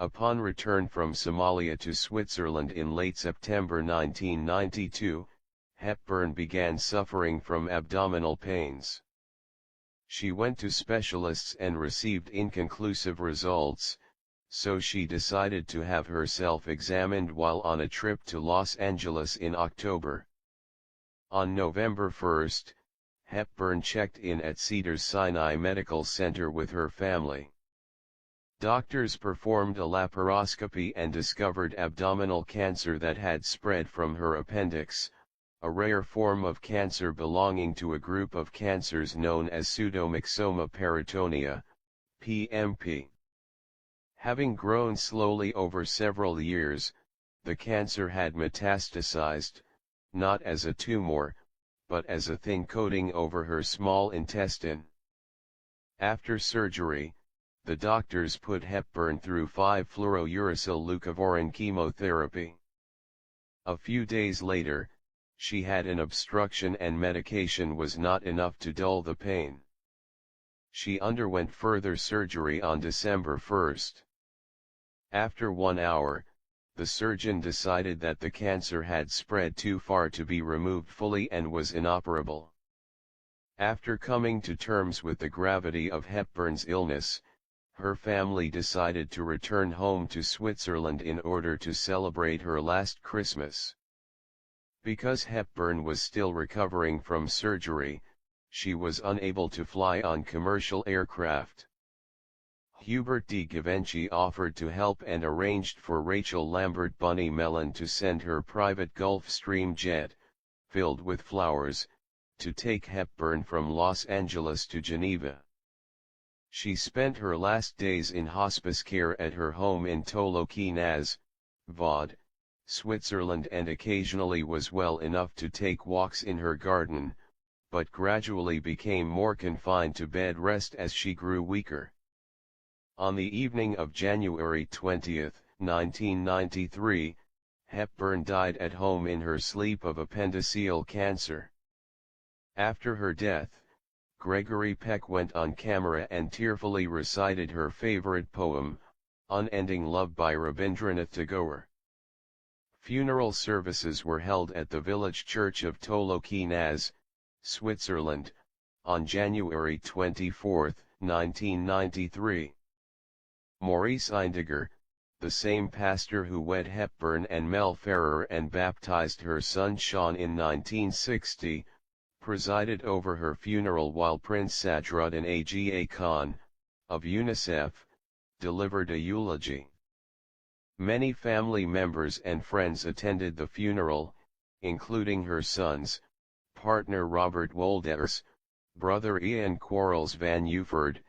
Upon return from Somalia to Switzerland in late September 1992, Hepburn began suffering from abdominal pains. She went to specialists and received inconclusive results, so she decided to have herself examined while on a trip to Los Angeles in October. On November 1, Hepburn checked in at Cedars-Sinai Medical Center with her family. Doctors performed a laparoscopy and discovered abdominal cancer that had spread from her appendix, a rare form of cancer belonging to a group of cancers known as pseudomyxoma peritoneae, PMP. Having grown slowly over several years, the cancer had metastasized, not as a tumor, but as a thin coating over her small intestine. After surgery, the doctors put Hepburn through 5-fluorouracil leucovorin chemotherapy. A few days later, she had an obstruction and medication was not enough to dull the pain. She underwent further surgery on December 1. After 1 hour, the surgeon decided that the cancer had spread too far to be removed fully and was inoperable. After coming to terms with the gravity of Hepburn's illness, her family decided to return home to Switzerland in order to celebrate her last Christmas. Because Hepburn was still recovering from surgery, she was unable to fly on commercial aircraft. Hubert de Givenchy offered to help and arranged for Rachel Lambert Bunny Mellon to send her private Gulfstream jet, filled with flowers, to take Hepburn from Los Angeles to Geneva. She spent her last days in hospice care at her home in Tolochenaz, Vaud, Switzerland, and occasionally was well enough to take walks in her garden, but gradually became more confined to bed rest as she grew weaker. On the evening of January 20, 1993, Hepburn died at home in her sleep of appendiceal cancer. After her death, Gregory Peck went on camera and tearfully recited her favorite poem, Unending Love by Rabindranath Tagore. Funeral services were held at the village church of Tolochenaz, Switzerland, on January 24, 1993. Maurice Eindiger, the same pastor who wed Hepburn and Mel Ferrer and baptized her son Sean in 1960, presided over her funeral while Prince Sadruddin Aga Khan, of UNICEF, delivered a eulogy. Many family members and friends attended the funeral, including her sons, partner Robert Wolders, brother Ian Quarles van Uford,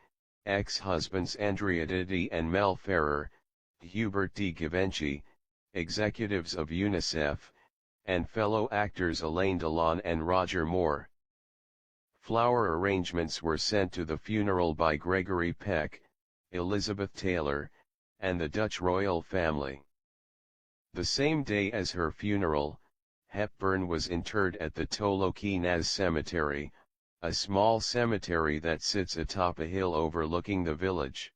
ex-husbands Andrea Diddy and Mel Ferrer, Hubert de Givenchy, executives of UNICEF, and fellow actors Elaine Delon and Roger Moore. Flower arrangements were sent to the funeral by Gregory Peck, Elizabeth Taylor, and the Dutch royal family. The same day as her funeral, Hepburn was interred at the Tolochenaz Cemetery, a small cemetery that sits atop a hill overlooking the village.